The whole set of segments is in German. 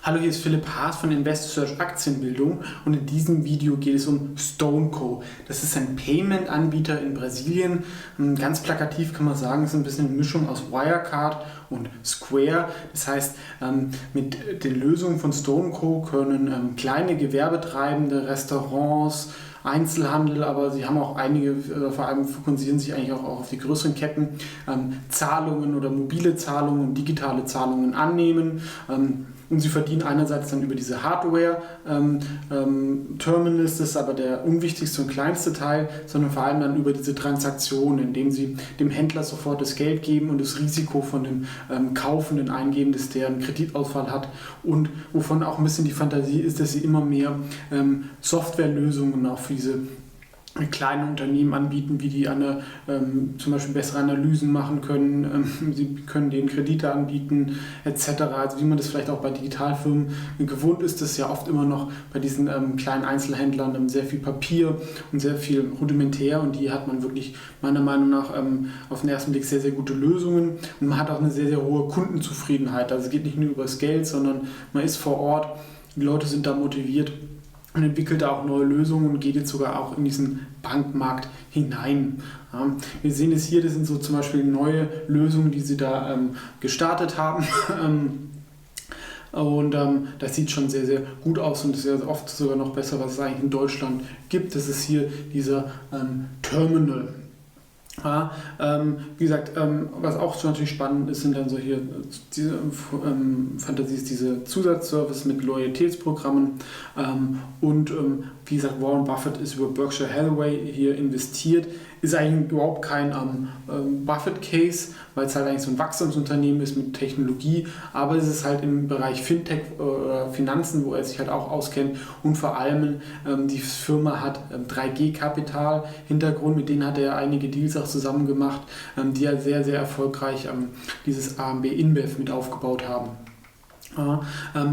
Hallo, hier ist Philipp Haas von StoneCo Aktienbildung und in diesem Video geht es um StoneCo. Das ist ein Paymentanbieter in Brasilien. Ganz plakativ kann man sagen, es ist ein bisschen eine Mischung aus Wirecard und Square. Das heißt, mit den Lösungen von StoneCo können kleine Gewerbetreibende, Restaurants, Einzelhandel, aber sie haben auch einige, vor allem fokussieren sich eigentlich auch auf die größeren Ketten, Zahlungen oder mobile Zahlungen und digitale Zahlungen annehmen. Und sie verdienen einerseits dann über diese Hardware-Terminals, das ist aber der unwichtigste und kleinste Teil, sondern vor allem dann über diese Transaktionen, indem sie dem Händler sofort das Geld geben und das Risiko von dem Kaufenden eingeben, dass der einen Kreditausfall hat und wovon auch ein bisschen die Fantasie ist, dass sie immer mehr Softwarelösungen auch für diese kleine Unternehmen anbieten, wie die zum Beispiel bessere Analysen machen können, sie können denen Kredite anbieten etc. Also wie man das vielleicht auch bei Digitalfirmen gewohnt ist, das ist ja oft immer noch bei diesen kleinen Einzelhändlern sehr viel Papier und sehr viel rudimentär und die hat man wirklich meiner Meinung nach auf den ersten Blick sehr, sehr gute Lösungen und man hat auch eine sehr, sehr hohe Kundenzufriedenheit. Also es geht nicht nur über das Geld, sondern man ist vor Ort, die Leute sind da motiviert und entwickelt da auch neue Lösungen und geht jetzt sogar auch in diesen Bankmarkt hinein. Ja, wir sehen es hier, das sind so zum Beispiel neue Lösungen, die sie da gestartet haben. Und das sieht schon sehr, sehr gut aus und ist ja oft sogar noch besser, was es eigentlich in Deutschland gibt. Das ist hier dieser Terminal. Ja, wie gesagt, was auch so natürlich spannend ist, sind dann so hier diese Fantasies, diese Zusatzservice mit Loyalitätsprogrammen und wie gesagt, Warren Buffett ist über Berkshire Hathaway hier investiert. Ist eigentlich überhaupt kein Buffett-Case, weil es halt eigentlich so ein Wachstumsunternehmen ist mit Technologie, aber es ist halt im Bereich Fintech oder Finanzen, wo er sich halt auch auskennt und vor allem die Firma hat 3G-Kapital Hintergrund, mit denen hat er einige Deals auch zusammen gemacht, die ja sehr, sehr erfolgreich dieses AMB InBev mit aufgebaut haben.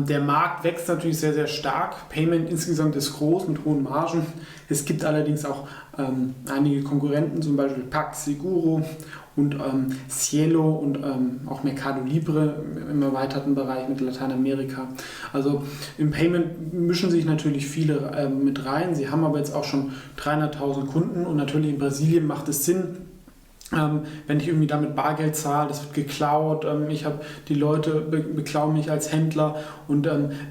Der Markt wächst natürlich sehr, sehr stark. Payment insgesamt ist groß mit hohen Margen. Es gibt allerdings auch einige Konkurrenten, zum Beispiel PagSeguro und Cielo und auch Mercado Libre im erweiterten Bereich mit Lateinamerika. Also im Payment mischen sich natürlich viele mit rein. Sie haben aber jetzt auch schon 300.000 Kunden und natürlich in Brasilien macht es Sinn, wenn ich irgendwie damit Bargeld zahle, das wird geklaut, die Leute beklauen mich als Händler und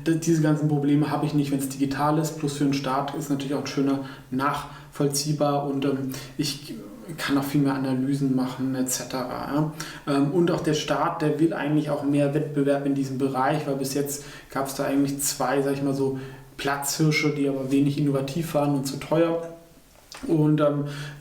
diese ganzen Probleme habe ich nicht, wenn es digital ist. Plus für den Staat ist natürlich auch schöner nachvollziehbar und ich kann auch viel mehr Analysen machen etc. Ja. Und auch der Staat, der will eigentlich auch mehr Wettbewerb in diesem Bereich, weil bis jetzt gab es da eigentlich zwei, sag ich mal so, Platzhirsche, die aber wenig innovativ waren und zu teuer. Und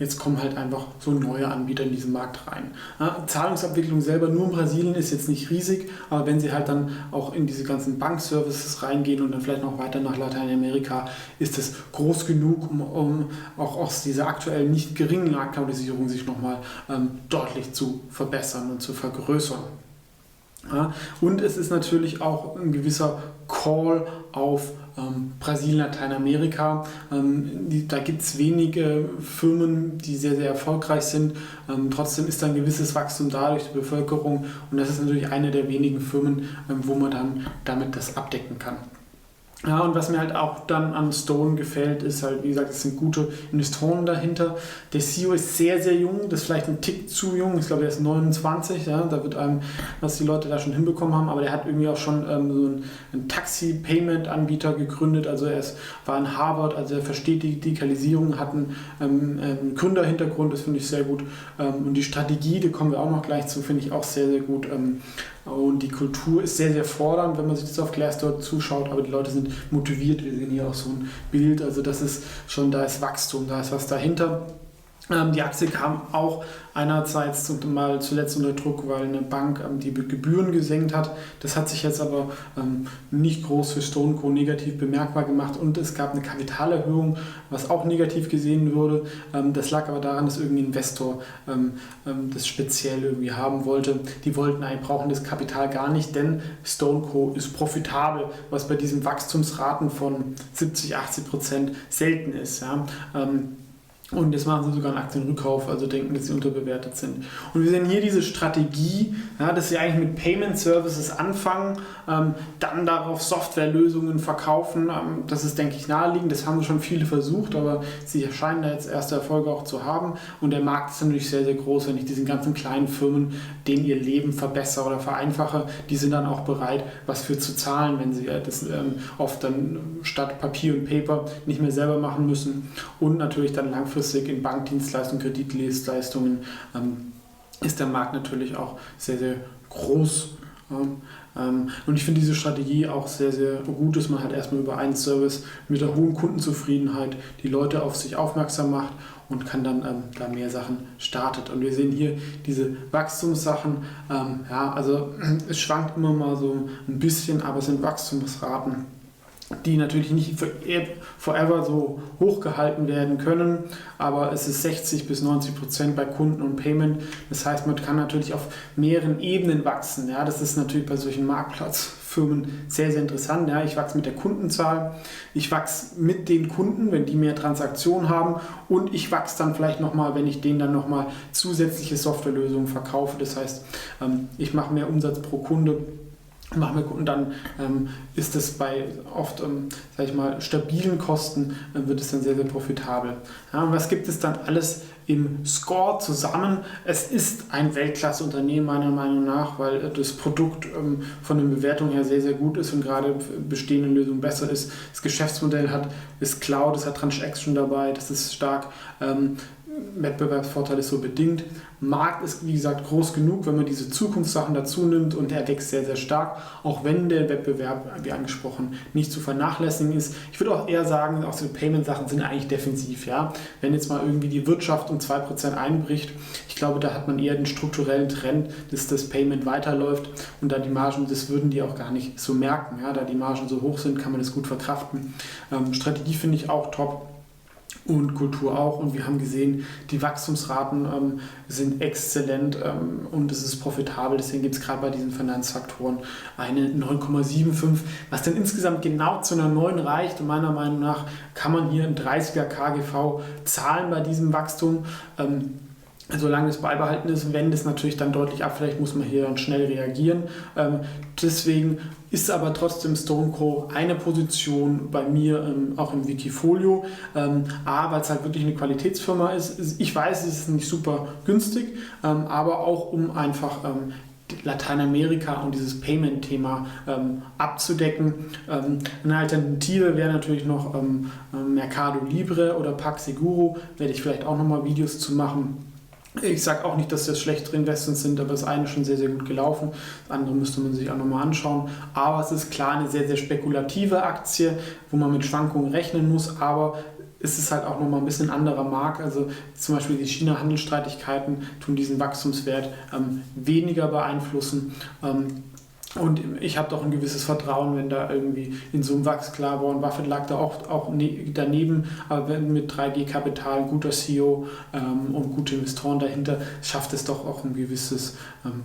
jetzt kommen halt einfach so neue Anbieter in diesen Markt rein. Ja, Zahlungsabwicklung selber nur in Brasilien ist jetzt nicht riesig, aber wenn sie halt dann auch in diese ganzen Bankservices reingehen und dann vielleicht noch weiter nach Lateinamerika, ist es groß genug, um auch aus dieser aktuell nicht geringen Marktkapitalisierung sich nochmal deutlich zu verbessern und zu vergrößern. Ja, und es ist natürlich auch ein gewisser Call auf Brasilien, Lateinamerika. Da gibt es wenige Firmen, die sehr, sehr erfolgreich sind. Trotzdem ist da ein gewisses Wachstum da durch die Bevölkerung und das ist natürlich eine der wenigen Firmen, wo man dann damit das abdecken kann. Ja, und was mir halt auch dann an Stone gefällt, ist halt, wie gesagt, es sind gute Investoren dahinter. Der CEO ist sehr, sehr jung, das ist vielleicht ein Tick zu jung, ich glaube, er ist 29, ja, da wird einem, was die Leute da schon hinbekommen haben, aber der hat irgendwie auch schon so einen Taxi-Payment-Anbieter gegründet, also war in Harvard, also er versteht die Digitalisierung, hat einen Gründerhintergrund, das finde ich sehr gut und die Strategie, da kommen wir auch noch gleich zu, finde ich auch sehr, sehr gut. Und die Kultur ist sehr, sehr fordernd, wenn man sich das auf Glassdoor zuschaut, aber die Leute sind motiviert. Wir sehen hier auch so ein Bild, also das ist schon, da ist Wachstum, da ist was dahinter. Die Aktie kam auch einerseits mal zuletzt unter Druck, weil eine Bank die Gebühren gesenkt hat. Das hat sich jetzt aber nicht groß für StoneCo negativ bemerkbar gemacht und es gab eine Kapitalerhöhung, was auch negativ gesehen wurde. Das lag aber daran, dass irgendein Investor das speziell irgendwie haben wollte. Die brauchen das Kapital gar nicht, denn StoneCo ist profitabel, was bei diesen Wachstumsraten von 70-80% selten ist. Ja. Und jetzt machen sie sogar einen Aktienrückkauf, also denken, dass sie unterbewertet sind. Und wir sehen hier diese Strategie, ja, dass sie eigentlich mit Payment Services anfangen, dann darauf Softwarelösungen verkaufen. Das ist, denke ich, naheliegend. Das haben schon viele versucht, aber sie scheinen da jetzt erste Erfolge auch zu haben. Und der Markt ist natürlich sehr, sehr groß. Wenn ich diesen ganzen kleinen Firmen, denen ihr Leben verbessere oder vereinfache, die sind dann auch bereit, was für zu zahlen, wenn sie das oft dann statt Papier und Paper nicht mehr selber machen müssen. Und natürlich dann langfristig in Bankdienstleistungen, Kreditdienstleistungen ist der Markt natürlich auch sehr, sehr groß. Und ich finde diese Strategie auch sehr, sehr gut, dass man halt erstmal über einen Service mit der hohen Kundenzufriedenheit die Leute auf sich aufmerksam macht und kann dann da mehr Sachen startet. Und wir sehen hier diese Wachstumssachen, also es schwankt immer mal so ein bisschen, aber es sind Wachstumsraten, die natürlich nicht forever so hoch gehalten werden können, aber es ist 60-90% bei Kunden und Payment. Das heißt, man kann natürlich auf mehreren Ebenen wachsen. Ja, das ist natürlich bei solchen Marktplatzfirmen sehr, sehr interessant. Ja, ich wachse mit der Kundenzahl, ich wachse mit den Kunden, wenn die mehr Transaktionen haben, und ich wachse dann vielleicht nochmal, wenn ich denen dann nochmal zusätzliche Softwarelösungen verkaufe. Das heißt, ich mache mehr Umsatz pro Kunde. Und dann ist es bei oft, stabilen Kosten, wird es dann sehr, sehr profitabel. Ja, und was gibt es dann alles im Score zusammen? Es ist ein Weltklasse-Unternehmen meiner Meinung nach, weil das Produkt von den Bewertungen her sehr, sehr gut ist und gerade bestehende Lösungen besser ist. Das Geschäftsmodell ist Cloud, es hat Transaction dabei, das ist stark. Wettbewerbsvorteil ist so bedingt. Markt ist, wie gesagt, groß genug, wenn man diese Zukunftssachen dazu nimmt, und er wächst sehr, sehr stark, auch wenn der Wettbewerb, wie angesprochen, nicht zu vernachlässigen ist. Ich würde auch eher sagen, auch so Payment-Sachen sind eigentlich defensiv. Ja? Wenn jetzt mal irgendwie die Wirtschaft um 2% einbricht, ich glaube, da hat man eher den strukturellen Trend, dass das Payment weiterläuft, und da die Margen, das würden die auch gar nicht so merken. Ja? Da die Margen so hoch sind, kann man das gut verkraften. Strategie finde ich auch top. Und Kultur auch, und wir haben gesehen, die Wachstumsraten sind exzellent und es ist profitabel, deswegen gibt es gerade bei diesen Finanzfaktoren eine 9,75, was dann insgesamt genau zu einer 9 reicht, und meiner Meinung nach kann man hier ein 30er KGV zahlen bei diesem Wachstum. Solange es beibehalten ist, wenn das natürlich dann deutlich abfällt, muss man hier dann schnell reagieren. Deswegen ist aber trotzdem StoneCo eine Position bei mir auch im Wikifolio, weil es halt wirklich eine Qualitätsfirma ist. Ich weiß, es ist nicht super günstig, aber auch um einfach Lateinamerika und dieses Payment-Thema abzudecken. Eine Alternative wäre natürlich noch Mercado Libre oder PagSeguro, werde ich vielleicht auch nochmal Videos zu machen. Ich sage auch nicht, dass das schlechtere Investments sind, aber das eine ist schon sehr, sehr gut gelaufen. Das andere müsste man sich auch nochmal anschauen. Aber es ist klar eine sehr, sehr spekulative Aktie, wo man mit Schwankungen rechnen muss, aber es ist halt auch nochmal ein bisschen anderer Markt. Also zum Beispiel die China-Handelsstreitigkeiten tun diesen Wachstumswert weniger beeinflussen. Und ich habe doch ein gewisses Vertrauen, wenn da irgendwie in so einem Wachs, klar, Warren Buffett lag da auch daneben, aber wenn mit 3G-Kapital, guter CEO und gute Investoren dahinter, schafft es doch auch ein gewisses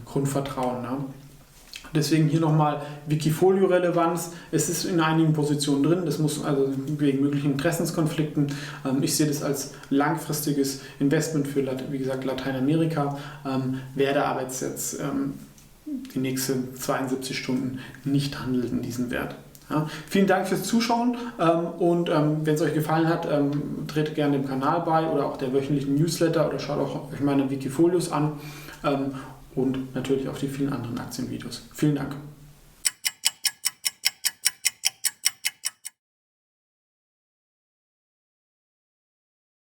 Grundvertrauen. Ne? Deswegen hier nochmal Wikifolio-Relevanz. Es ist in einigen Positionen drin, das muss also wegen möglichen Interessenskonflikten. Ich sehe das als langfristiges Investment für, wie gesagt, Lateinamerika, werde aber jetzt die nächsten 72 Stunden nicht handelt in diesem Wert. Ja, vielen Dank fürs Zuschauen und wenn es euch gefallen hat, tretet gerne dem Kanal bei oder auch der wöchentlichen Newsletter oder schaut euch meine Wikifolios an und natürlich auch die vielen anderen Aktienvideos. Vielen Dank.